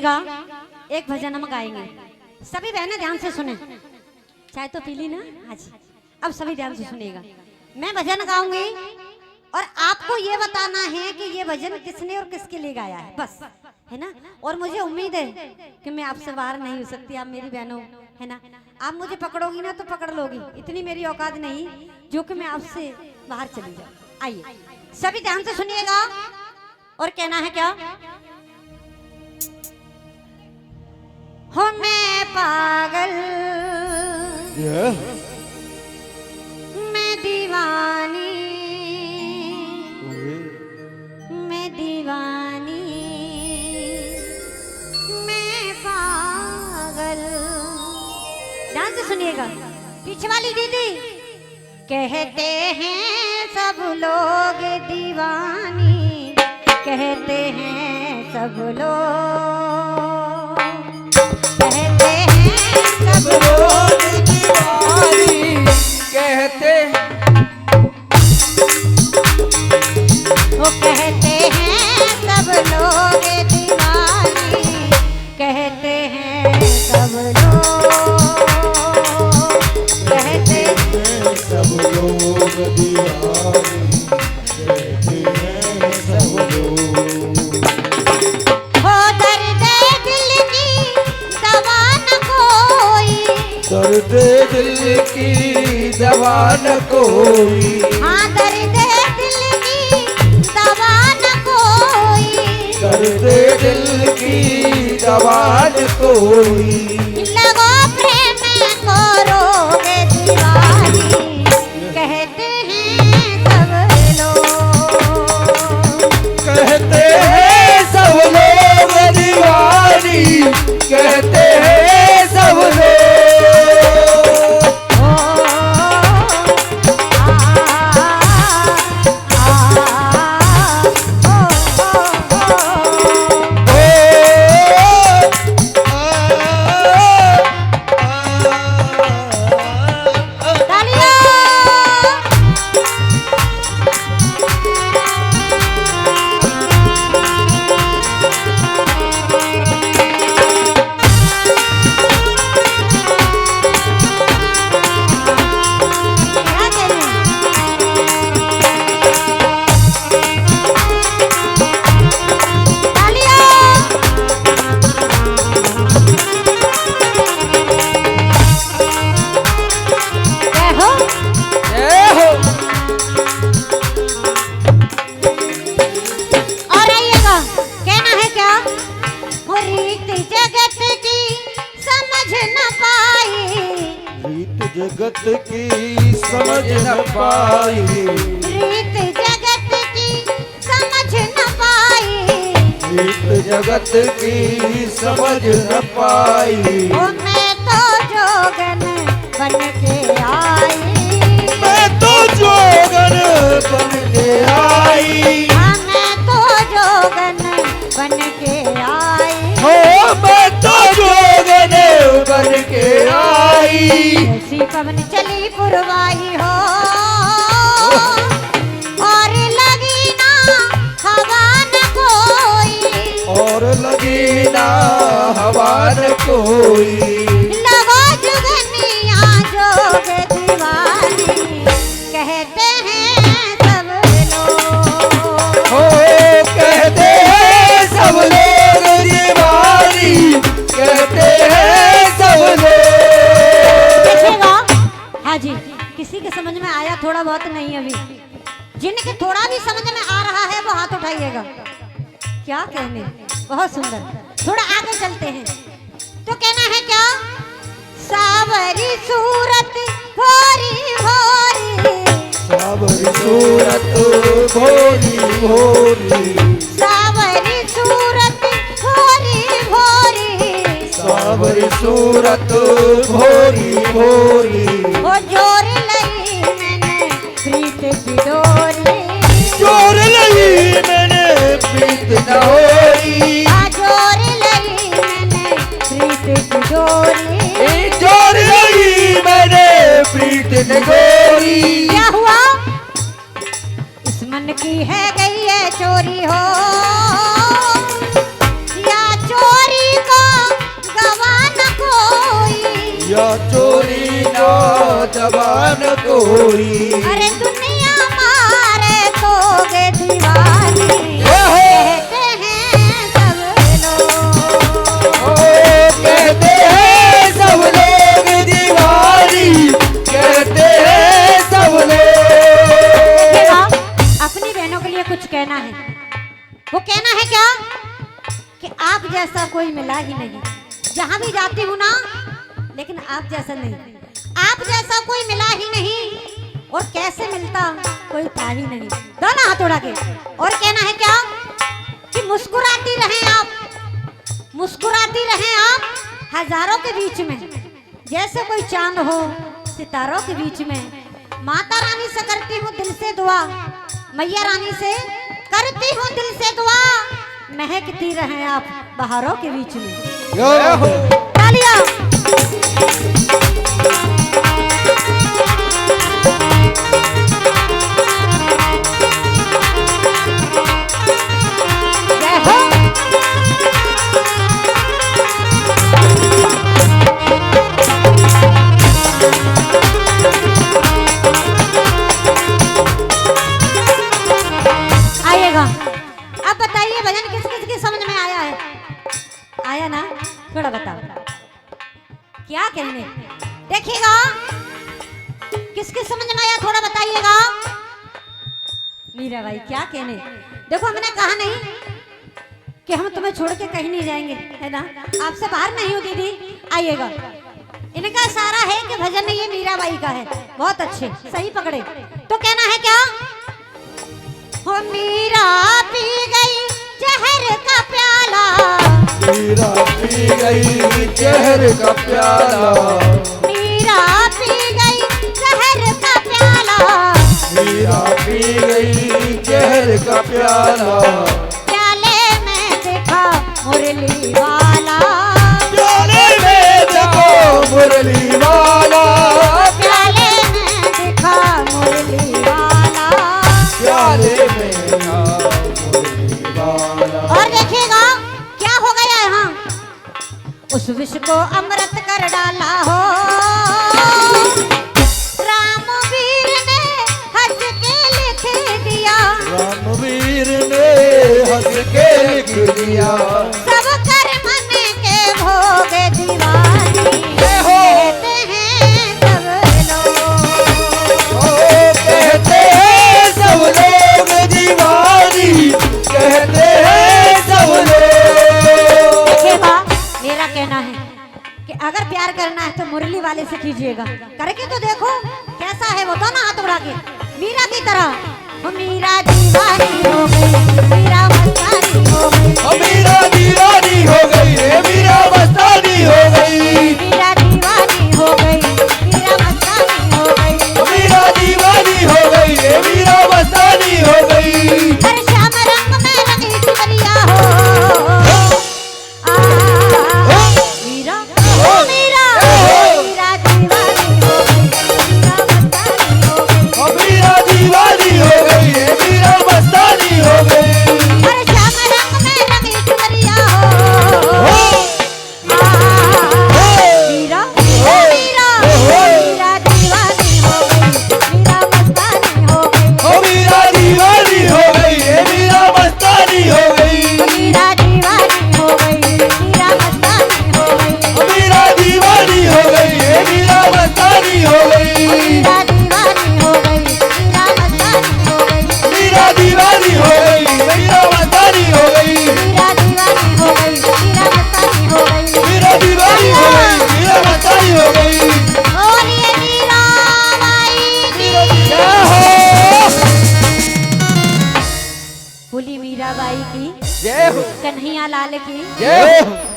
सुनिएगा, एक भजन हम गाएंगे। सभी बहनें ध्यान से सुने। चाय तो पी ली ना आज? अब सभी ध्यान से सुनिएगा। मैं भजन गाऊंगी और आपको ये बताना है कि ये भजन किसने और किसके लिए गाया है, बस, है ना। और मुझे उम्मीद है कि मैं आपसे बाहर नहीं हो सकती, आप मेरी बहनों, है ना। आप मुझे पकड़ोगी ना तो पकड़ लोगी, इतनी मेरी औकात नहीं जो कि मैं आपसे बाहर चली जाऊं। आइए सभी ध्यान से सुनिएगा और कहना है क्या? हो मैं पागल, मैं दीवानी, मैं दीवानी, मैं पागल। ध्यान से सुनिएगा, पीछे वाली दीदी। कहते हैं सब लोग दीवानी, कहते हैं सब लोग, कहते हैं सब लोग दीवानी, कहते वो कहते हैं सब लोग दीवानी, कहते हैं सब लोग, कहते हैं सब लोग दीवानी, कहते हैं सब लोग। हो दर्द दिल की दवा न कोई, दर्द दिल की दवा न कोई, हाँ दर्द दिल की दवा न कोई, दर्द दिल की दवा न कोई। लगो प्रेम को रोग दीवानी, कहते हैं सब लोग, कहते हैं सब लोग दीवानी, कहते हैं सब लोग। जगत की समझ न पाई, रीत जगत की समझ न पाई, रीत जगत की समझ न पाई। ओ मैं तो जोगन बन के आई, मैं तो जोगन बन के आई, हाँ मैं तो जोगन बन के आई, हो मैं तो जोगन बन के आई। ऐसी पवन चली पुरवाई हो, और लगी ना हवा न कोई, और लगी ना हवा न कोई। लगो जुगनिया जोग दीवानी, कहते हैं सब लोग, हो कहते हैं सब लोग दीवानी, कहते हैं सब लोग। देखिएगा, हाँ जी, किसी के समझ में आया थोड़ा बहुत नहीं अभी, जिनके थोड़ा भी समझ में आ रहा है वो हाथ उठाइएगा। क्या कहने, बहुत सुंदर। थोड़ा आगे चलते हैं तो कहना है क्या? सावरी सूरत भोरी भोरी, सावरी सूरत भोरी भोरी, सावरी सूरत भोरी भोरी, सावरी सूरत भोरी भोरी। वो जोर लई मैंने प्रीत की डोरी, जोर लई मैंने प्रीत न होई, जोर लई मैंने प्रीत की डोरी, जोर लई मैंने प्रीत न गोरी। क्या हुआ? इस मन की है गई है चोरी हो, या चोरी या चोरी नौजवान कोई। अरे दुनिया मारे तोगे दीवानी, कहते हैं सब लोग। कहते हैं सब लोग दीवानी, कहते हैं सब लोग। अपनी बहनों के लिए कुछ कहना है। वो कहना है क्या कि आप जैसा कोई मिला ही नहीं। जहां भी जाती हूँ ना, लेकिन आप जैसा नहीं, आप जैसा कोई मिला ही नहीं। और कैसे मिलता कोई था ही नहीं। दोनों हाथ उड़ा के। और कहना है क्या कि मुस्कुराती रहें आप, मुस्कुराती रहें आप हजारों के बीच में, जैसे कोई चांद हो सितारों के बीच में। माता रानी से करती हूँ दिल से दुआ, मैया रानी से करती हूँ दिल से दुआ, महकती रहें आप बहारों के बीच में। तालियां। जय हो। आइएगा। अब बताइए भजन किस किस की समझ में आया है? आया ना? थोड़ा बताओ क्या कहने। देखिएगा किसकी समझ में आया, थोड़ा बताइएगा। मीरा भाई क्या कहने। देखो हमने कहा नहीं कि हम तुम्हें छोड़ के कहीं नहीं जाएंगे, है ना। आपसे बाहर नहीं हूँ दीदी, आइएगा। इनका सारा है कि भजन ये मीरा बाई का है। बहुत अच्छे, सही पकड़े। तो कहना है क्या, हो मीरा पी गई जहर का प्याला, मीरा पी गई जहर का प्याला, मीरा पी गई जहर का प्याला, मीरा पी गई जहर का प्याला। प्याले में देखा मुरली वाला, प्याले में देखो मुरली वाला, प्याले में देखा मुरली वाला, प्याले में देखा मुरली वाला। और देखिएगा क्या हो गया यहाँ, उस विष को अमृत कर डाला हो। रामवीर ने हंस के लिख दिया, रामवीर ने हंस के लिख दिया, सब कर मन के भोग दीवानी, कहते हैं सब लोग। कहते हैं सब लोग दीवानी, कहते हैं सब लोग। देखिएगा मेरा कहना है कि अगर प्यार करना है तो मुरली वाले से कीजिएगा। करके तो देखो कैसा है वो, दोनों हाथ उड़ा के मीरा की तरह। वो मीरा दीवानी हो गई, मीरा मस्तानी हो गई, मीरा दीवानी हो गई रे, मीरा मस्तानी हो गई, मीरा दीवानी हो गई, मीरा मस्तानी हो गई, मीरा दीवानी हो गई रे, मीरा मस्तानी हो गई। हर शाम रंग में रंगी चुनरिया हो। मीरा मीरा मीरा दीवानी हो गई, मीरा मस्तानी हो गई, मीरा दीवानी हो गई रे, मीरा मस्तानी हो गई। हर शाम रंग में रंगी चुनरिया हो। मीरा मीरा मीरा दीवानी हो गई, मीरा मस्तानी हो गई, मीरा दीवानी हो गई रे, मीरा मस्तानी हो गई, मीरा दीवानी हो गई, मीरा मस्तानी हो गई, मीरा दीवानी हो गई रे, मीरा मस्तानी हो गई, मीरा दीवानी हो गई, मीरा मस्तानी हो गई, मीरा दीवानी हो गई, मीरा मस्तानी हो गई, मीरा दीवानी हो गई, मीरा मस्तानी हो गई, मीरा दीवानी हो गई, मीरा मस्तानी हो गई। बोलिए मीरा बाई की, जय हो, बोली मीरा बाई की, जय हो, कन्हैया लाल की। जय हो।